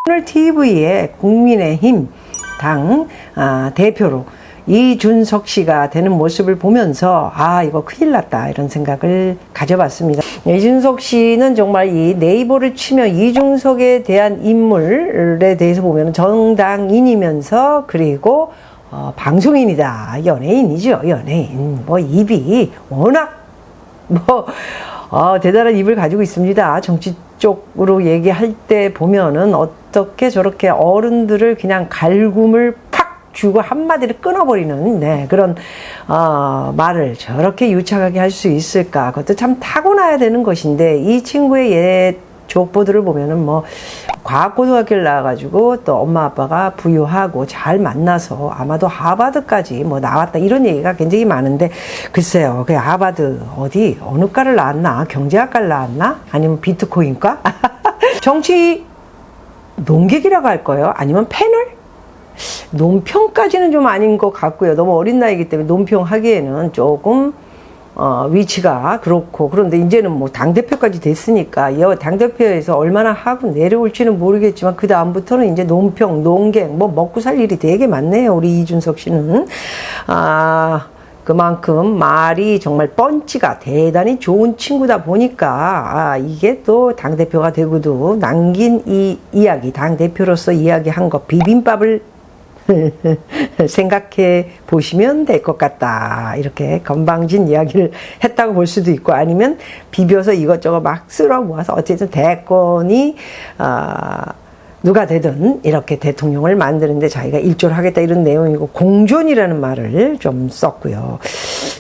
오늘 TV에 국민의힘 당 대표로 이준석 씨가 되는 모습을 보면서 이거 큰일 났다 이런 생각을 가져봤습니다. 이준석 씨는 정말 이 네이버를 치면 이준석에 대한 인물에 대해서 보면 정당인이면서 그리고 방송인이다. 연예인이죠. 연예인. 입이 워낙 대단한 입을 가지고 있습니다. 정치 쪽으로 얘기할 때 보면은 어떻게 저렇게 어른들을 그냥 갈굼을 팍 주고 한마디를 끊어버리는 그런 말을 저렇게 유창하게 할 수 있을까? 그것도 참 타고나야 되는 것인데 이 친구의 옛 족보들을 보면은 과학고등학교를 나와가지고 또 엄마 아빠가 부유하고 잘 만나서 아마도 하버드까지 나왔다 이런 얘기가 굉장히 많은데 글쎄요, 그 하버드 어느 과를 나왔나? 경제학과를 나왔나? 아니면 비트코인과? 정치 논객이라고 할 거예요? 아니면 패널? 논평까지는 좀 아닌 것 같고요. 너무 어린 나이이기 때문에 논평하기에는 조금 위치가 그렇고, 그런데 이제는 당대표까지 됐으니까, 당대표에서 얼마나 하고 내려올지는 모르겠지만, 그 다음부터는 이제 논평, 논객, 먹고 살 일이 되게 많네요, 우리 이준석 씨는. 그만큼 말이 정말 펀치가 대단히 좋은 친구다 보니까, 이게 또 당대표가 되고도 남긴 이 이야기, 당대표로서 이야기한 거, 비빔밥을 생각해 보시면 될 것 같다. 이렇게 건방진 이야기를 했다고 볼 수도 있고, 아니면 비벼서 이것저것 막 쓸어 모아서 어쨌든 대권이 누가 되든 이렇게 대통령을 만드는데 자기가 일조를 하겠다 이런 내용이고, 공존이라는 말을 좀 썼고요.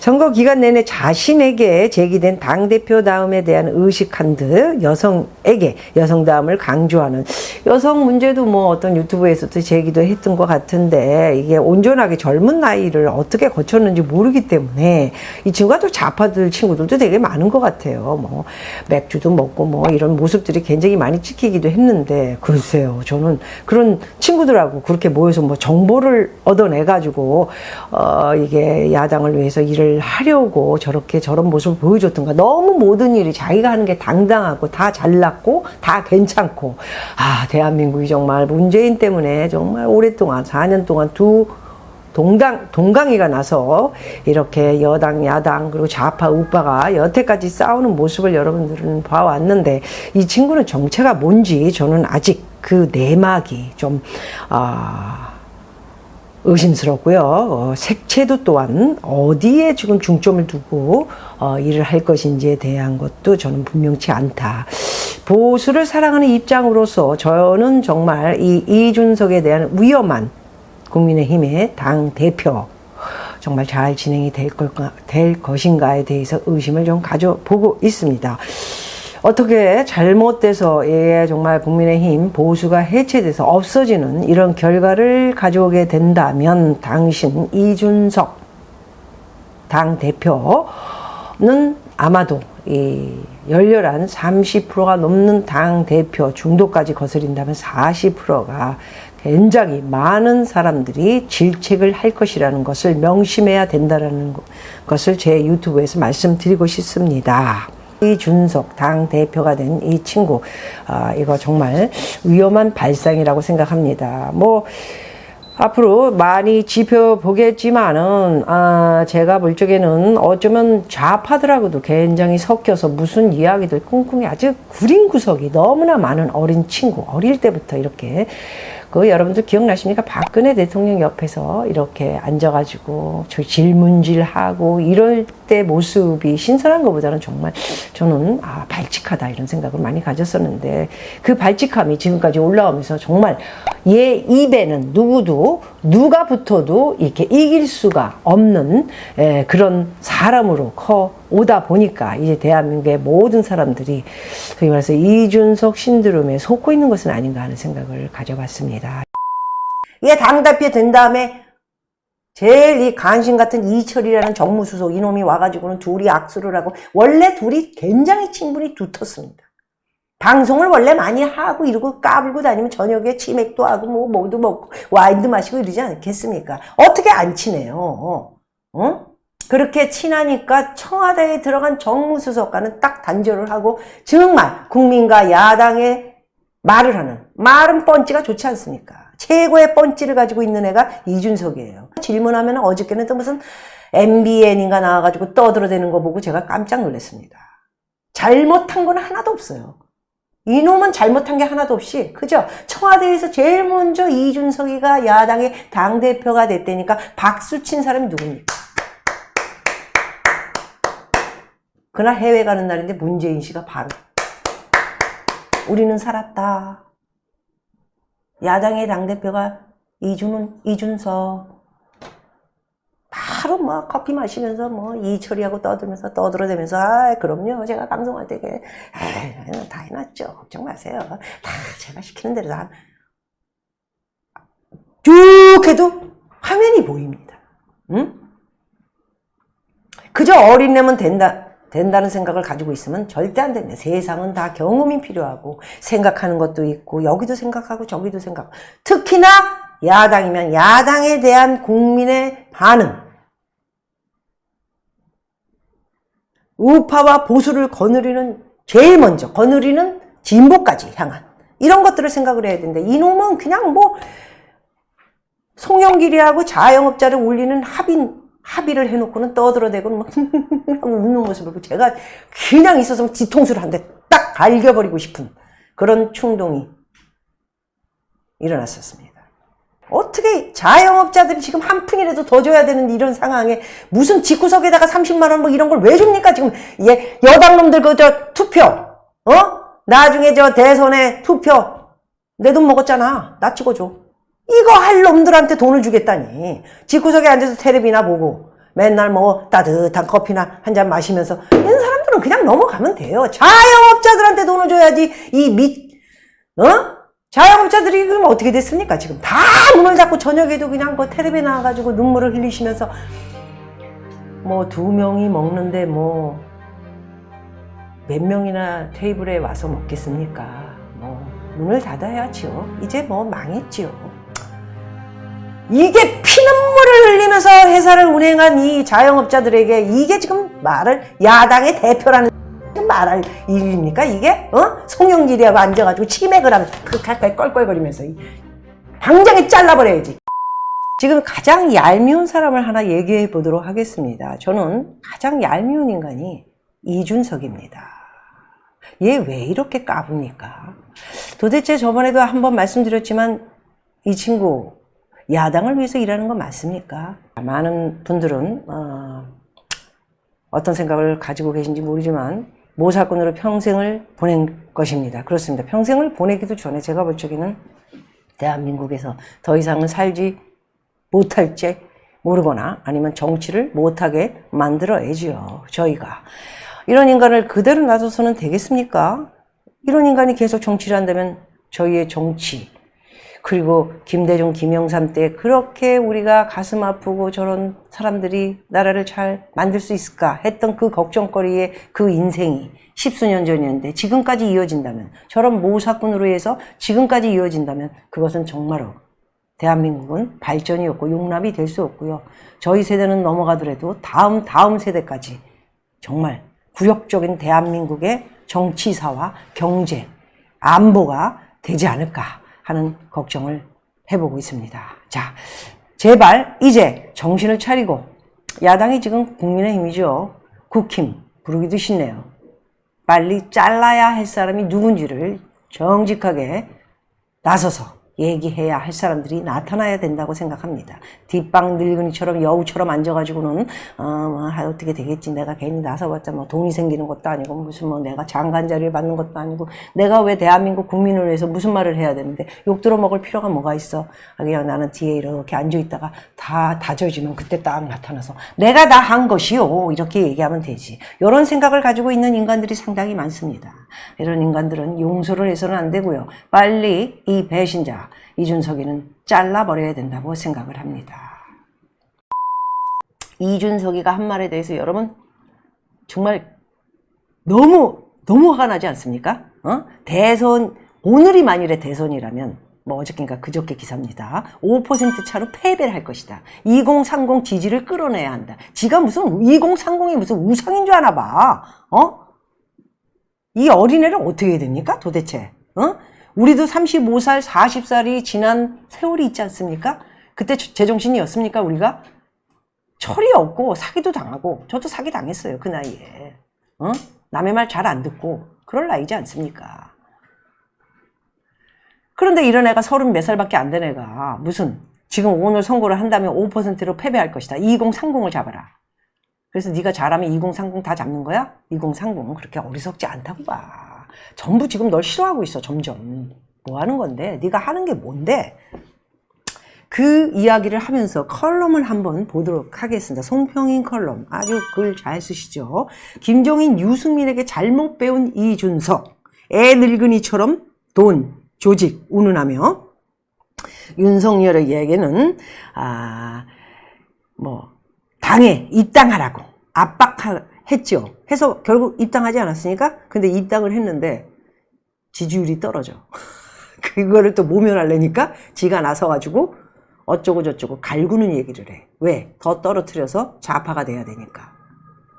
선거 기간 내내 자신에게 제기된 당대표다움에 대한 의식한 듯 여성에게 여성다움을 강조하는, 여성 문제도 어떤 유튜브에서도 제기도 했던 것 같은데, 이게 온전하게 젊은 나이를 어떻게 거쳤는지 모르기 때문에 이 친구가 또 좌파들 친구들도 되게 많은 것 같아요. 맥주도 먹고 이런 모습들이 굉장히 많이 찍히기도 했는데, 글쎄요, 저는 그런 친구들하고 그렇게 모여서 정보를 얻어내가지고 이게 야당을 위해서 일을 하려고 저런 모습을 보여줬던가. 너무 모든 일이 자기가 하는 게 당당하고 다 잘났고 다 괜찮고, 대한민국이 정말 문재인 때문에 정말 오랫동안 4년 동안 동강이가 나서 이렇게 여당, 야당, 그리고 좌파, 우파가 여태까지 싸우는 모습을 여러분들은 봐왔는데, 이 친구는 정체가 뭔지 저는 아직 그 내막이 좀, 의심스럽고요. 색채도 또한 어디에 지금 중점을 두고 일을 할 것인지에 대한 것도 저는 분명치 않다. 보수를 사랑하는 입장으로서 저는 정말 이 이준석에 대한 위험한 국민의힘의 당 대표 정말 잘 진행이 될 것인가에 대해서 의심을 좀 가져보고 있습니다. 어떻게 잘못돼서 정말 국민의힘 보수가 해체돼서 없어지는 이런 결과를 가져오게 된다면, 당신 이준석 당 대표는 아마도 이 열렬한 30%가 넘는 당 대표 중도까지 거스린다면 40%가 굉장히 많은 사람들이 질책을 할 것이라는 것을 명심해야 된다는 것을 제 유튜브에서 말씀드리고 싶습니다. 이준석 당 대표가 된 이 친구, 이거 정말 위험한 발상이라고 생각합니다. 앞으로 많이 지켜보겠지만은, 제가 볼 적에는 어쩌면 좌파들하고도 굉장히 섞여서 무슨 이야기들 꿍꿍이 아주 구린 구석이 너무나 많은 어린 친구, 어릴 때부터 이렇게, 여러분들 기억나십니까? 박근혜 대통령 옆에서 이렇게 앉아가지고 질문질하고 이럴 때 모습이 신선한 것보다는 정말 저는 발칙하다 이런 생각을 많이 가졌었는데, 그 발칙함이 지금까지 올라오면서 정말 얘 입에는 누가 붙어도 이렇게 이길 수가 없는 그런 사람으로 오다 보니까 이제 대한민국의 모든 사람들이 소위 말해서 이준석 신드롬에 속고 있는 것은 아닌가 하는 생각을 가져봤습니다. 얘 당대표 된 다음에 제일 이 간신 같은 이철이라는 정무수석 이놈이 와가지고는 둘이 악수를 하고, 원래 둘이 굉장히 친분이 두텁습니다. 방송을 원래 많이 하고 이러고 까불고 다니면 저녁에 치맥도 하고 뭐도 먹고 와인도 마시고 이러지 않겠습니까? 어떻게 안 친해요? 그렇게 친하니까 청와대에 들어간 정무수석과는 딱 단절을 하고 정말 국민과 야당의 말을 하는. 말은 뻔찌가 좋지 않습니까? 최고의 뻔찌를 가지고 있는 애가 이준석이에요. 질문하면 어저께는 또 무슨 MBN인가 나와가지고 떠들어대는 거 보고 제가 깜짝 놀랐습니다. 잘못한 건 하나도 없어요. 이놈은 잘못한 게 하나도 없이, 그죠? 청와대에서 제일 먼저 이준석이가 야당의 당대표가 됐다니까 박수 친 사람이 누굽니까? 그날 해외 가는 날인데 문재인 씨가 바로 우리는 살았다. 야당의 당대표가 이준석. 바로 뭐 커피 마시면서 뭐 이철이하고 떠들어대면서 그럼요 제가 방송할 때 다 해놨죠. 걱정 마세요. 다 제가 시키는 대로 다 쭉 해도 화면이 보입니다. 응? 그저 어린애면 된다는 생각을 가지고 있으면 절대 안 됩니다. 세상은 다 경험이 필요하고 생각하는 것도 있고 여기도 생각하고 저기도 생각하고 특히나 야당이면 야당에 대한 국민의 반응 우파와 보수를 제일 먼저 거느리는 진보까지 향한 이런 것들을 생각을 해야 되는데 이놈은 그냥 뭐 송영길이하고 자영업자를 올리는 합의를 해놓고는 떠들어대고 하고 웃는 모습을 보고 제가 그냥 있어서 뒤통수를 한 대 딱 갈겨버리고 싶은 그런 충동이 일어났었습니다. 어떻게 자영업자들이 지금 한 푼이라도 더 줘야 되는 이런 상황에 무슨 집구석에다가 30만 원 뭐 이런 걸 왜 줍니까? 지금 여당놈들 투표 나중에 대선에 투표 내 돈 먹었잖아. 나 찍어줘. 이거 할 놈들한테 돈을 주겠다니. 집구석에 앉아서 텔레비나 보고 맨날 뭐 따뜻한 커피나 한 잔 마시면서 이런 사람들은 그냥 넘어가면 돼요. 자영업자들한테 돈을 줘야지. 자영업자들이 그럼 어떻게 됐습니까? 지금 다 문을 닫고 저녁에도 그냥 텔레비에 나와가지고 눈물을 흘리시면서 뭐 2명이 먹는데 뭐 몇 명이나 테이블에 와서 먹겠습니까? 뭐 문을 닫아야죠. 이제 뭐 망했지요. 이게 피눈물을 흘리면서 회사를 운행한 이 자영업자들에게 이게 지금 야당의 대표라는 말할 일입니까 이게? 송영길이하고 앉아가지고 치맥을 하면서 가까이 껄껄거리면서 당장에 잘라버려야지. 지금 가장 얄미운 사람을 하나 얘기해 보도록 하겠습니다. 저는 가장 얄미운 인간이 이준석입니다. 얘 왜 이렇게 까붑니까? 도대체 저번에도 한번 말씀드렸지만 이 친구 야당을 위해서 일하는 거 맞습니까? 많은 분들은 어떤 생각을 가지고 계신지 모르지만 모사꾼으로 평생을 보낸 것입니다. 그렇습니다. 평생을 보내기도 전에 제가 볼 적에는 대한민국에서 더 이상은 살지 못할지 모르거나 아니면 정치를 못하게 만들어야지요. 저희가. 이런 인간을 그대로 놔둬서는 되겠습니까? 이런 인간이 계속 정치를 한다면 저희의 정치 그리고 김대중, 김영삼 때 그렇게 우리가 가슴 아프고 저런 사람들이 나라를 잘 만들 수 있을까 했던 그 걱정거리의 그 인생이 십수년 전이었는데 지금까지 이어진다면 저런 모사꾼으로 해서 지금까지 이어진다면 그것은 정말로 대한민국은 발전이 없고 용납이 될 수 없고요. 저희 세대는 넘어가더라도 다음 세대까지 정말 굴욕적인 대한민국의 정치사와 경제, 안보가 되지 않을까 하는 걱정을 해보고 있습니다. 자, 제발 이제 정신을 차리고 야당이 지금 국민의힘이죠. 국힘 부르기도 싫네요. 빨리 잘라야 할 사람이 누군지를 정직하게 나서서 얘기해야 할 사람들이 나타나야 된다고 생각합니다. 뒷방 늙은이처럼 여우처럼 앉아가지고는 어떻게 되겠지. 내가 괜히 나서봤자 뭐 돈이 생기는 것도 아니고 무슨 뭐 내가 장관 자리를 받는 것도 아니고 내가 왜 대한민국 국민을 위해서 무슨 말을 해야 되는데 욕 들어먹을 필요가 뭐가 있어. 그냥 나는 뒤에 이렇게 앉아있다가 다 다져지면 그때 딱 나타나서 내가 다 한 것이요 이렇게 얘기하면 되지. 이런 생각을 가지고 있는 인간들이 상당히 많습니다. 이런 인간들은 용서를 해서는 안 되고요. 빨리 이 배신자 이준석이는 잘라버려야 된다고 생각을 합니다. 이준석이가 한 말에 대해서 여러분 정말 너무 화가 나지 않습니까? 대선 오늘이 만일에 대선이라면 뭐 어저께인가 그저께 기사입니다. 5% 차로 패배를 할 것이다. 2030 지지를 끌어내야 한다. 지가 무슨 2030이 무슨 우상인 줄 아나 봐. 이 어린애를 어떻게 해야 됩니까 도대체? 우리도 35살, 40살이 지난 세월이 있지 않습니까? 그때 제정신이었습니까, 우리가? 철이 없고 사기도 당하고, 저도 사기 당했어요, 그 나이에. 남의 말 잘 안 듣고 그럴 나이지 않습니까? 그런데 이런 애가 30 몇 살밖에 안 된 애가 무슨 지금 오늘 선고를 한다면 5%로 패배할 것이다. 2030을 잡아라. 그래서 네가 잘하면 2030 다 잡는 거야? 2030은 그렇게 어리석지 않다고 봐. 전부 지금 널 싫어하고 있어, 점점. 뭐 하는 건데? 네가 하는 게 뭔데? 그 이야기를 하면서 컬럼을 한번 보도록 하겠습니다. 송평인 컬럼. 아주 글 잘 쓰시죠. 김종인, 유승민에게 잘못 배운 이준석. 애 늙은이처럼 돈, 조직 운운하며 윤석열에게는 당에 입당하라고 압박했죠. 해서 결국 입당하지 않았으니까. 근데 입당을 했는데 지지율이 떨어져. 그거를 또 모면하려니까 지가 나서가지고 어쩌고 저쩌고 갈구는 얘기를 해. 왜? 더 떨어뜨려서 좌파가 돼야 되니까.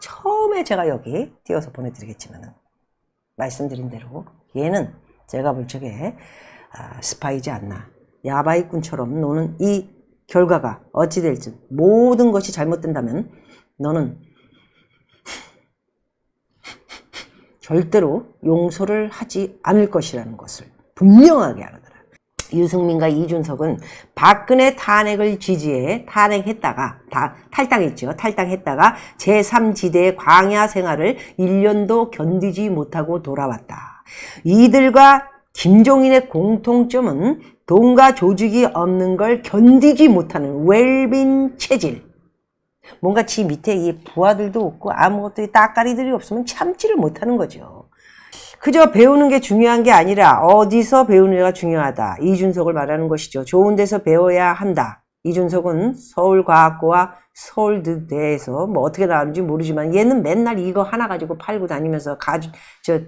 처음에 제가 여기 띄워서 보내드리겠지만은 말씀드린 대로 얘는 제가 볼 적에 스파이지 않나. 야바이꾼처럼 노는 이 결과가 어찌 될지 모든 것이 잘못된다면 너는 절대로 용서를 하지 않을 것이라는 것을 분명하게 알아둬라. 유승민과 이준석은 박근혜 탄핵을 지지해 탈당했다가 제3지대의 광야 생활을 1년도 견디지 못하고 돌아왔다. 이들과 김종인의 공통점은 돈과 조직이 없는 걸 견디지 못하는 웰빙 체질. 뭔가 지 밑에 이 부하들도 없고 아무것도 따까리들이 없으면 참지를 못하는 거죠. 그저 배우는 게 중요한 게 아니라 어디서 배우느냐가 중요하다. 이준석을 말하는 것이죠. 좋은 데서 배워야 한다. 이준석은 서울과학고와 서울대에서 뭐 어떻게 나왔는지 모르지만 얘는 맨날 이거 하나 가지고 팔고 다니면서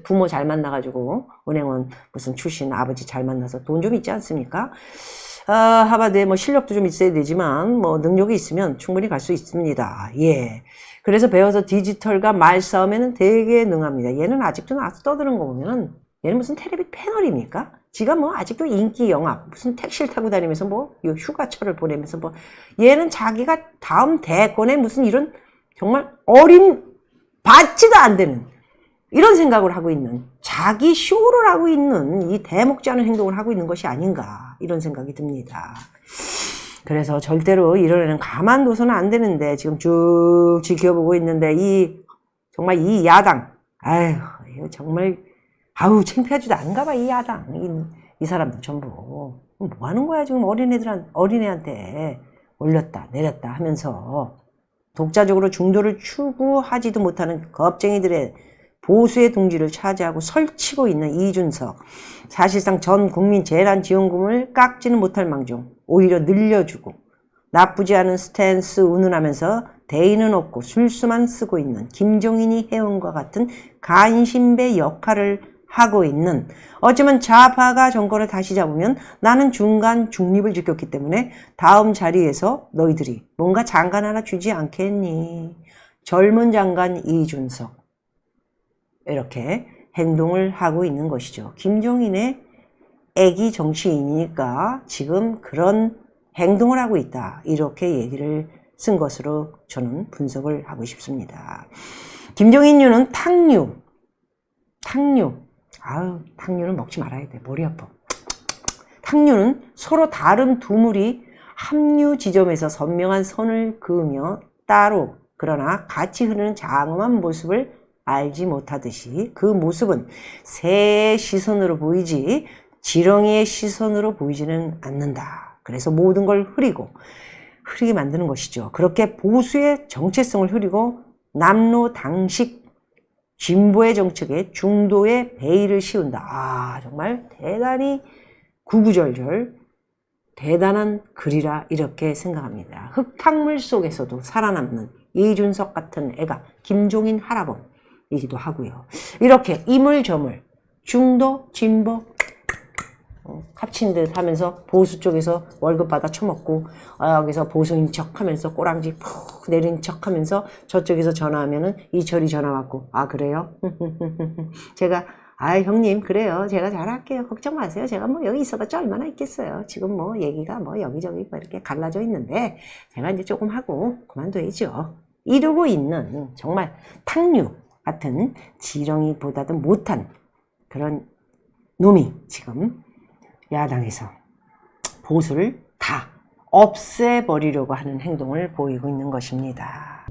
부모 잘 만나가지고 은행원 무슨 출신 아버지 잘 만나서 돈 좀 있지 않습니까? 하바드에 뭐 실력도 좀 있어야 되지만 뭐 능력이 있으면 충분히 갈 수 있습니다. 예. 그래서 배워서 디지털과 말싸움에는 되게 능합니다. 얘는 아직도 나와서 떠드는 거 보면은 얘는 무슨 텔레비 패널입니까? 지가 뭐 아직도 인기 영화 무슨 택시를 타고 다니면서 뭐 휴가철을 보내면서 뭐 얘는 자기가 다음 대권에 무슨 이런 정말 받지도 안 되는 이런 생각을 하고 있는 자기 쇼를 하고 있는 이 대목지 않은 행동을 하고 있는 것이 아닌가 이런 생각이 듭니다. 그래서 절대로 이런 애는 가만둬서는 안 되는데 지금 쭉 지켜보고 있는데 정말 이 야당 이거 정말 창피하지도 않은가 봐, 이 야당. 이 사람들 전부. 뭐 하는 거야, 지금 어린애한테 올렸다, 내렸다 하면서 독자적으로 중도를 추구하지도 못하는 겁쟁이들의 보수의 둥지를 차지하고 설치고 있는 이준석. 사실상 전 국민 재난지원금을 깎지는 못할 망정, 오히려 늘려주고 나쁘지 않은 스탠스 운운하면서 대의는 없고 술수만 쓰고 있는 김종인이 해온과 같은 간신배 역할을 하고 있는 어쩌면 좌파가 정권을 다시 잡으면 나는 중간 중립을 지켰기 때문에 다음 자리에서 너희들이 뭔가 장관 하나 주지 않겠니? 젊은 장관 이준석 이렇게 행동을 하고 있는 것이죠. 김종인의 애기 정치인이니까 지금 그런 행동을 하고 있다. 이렇게 얘기를 쓴 것으로 저는 분석을 하고 싶습니다. 김종인류는 탕류. 탕류는 먹지 말아야 돼. 머리 아파. 탕류는 서로 다른 두 물이 합류 지점에서 선명한 선을 그으며 따로 그러나 같이 흐르는 장엄한 모습을 알지 못하듯이 그 모습은 새의 시선으로 보이지 지렁이의 시선으로 보이지는 않는다. 그래서 모든 걸 흐리게 만드는 것이죠. 그렇게 보수의 정체성을 흐리고 남로당식 진보의 정책에 중도의 베일을 씌운다. 정말 대단히 구구절절 대단한 글이라 이렇게 생각합니다. 흙탕물 속에서도 살아남는 이준석 같은 애가 김종인 할아버지이기도 하고요. 이렇게 이물저물 중도 진보 합친 듯 하면서 보수 쪽에서 월급 받아 처먹고 여기서 보수인 척 하면서 꼬랑지 푹 내린 척 하면서 저쪽에서 전화하면은 이철이 전화 왔고 그래요? 제가 아, 형님, 그래요. 제가 잘할게요. 걱정 마세요. 제가 뭐 여기 있어봤자 얼마나 있겠어요. 지금 뭐 얘기가 뭐 여기저기 뭐 이렇게 갈라져 있는데, 제가 이제 조금 하고 그만둬야죠. 이러고 있는 정말 탕류 같은 지렁이보다도 못한 그런 놈이 지금 야당에서 보수를 다 없애버리려고 하는 행동을 보이고 있는 것입니다.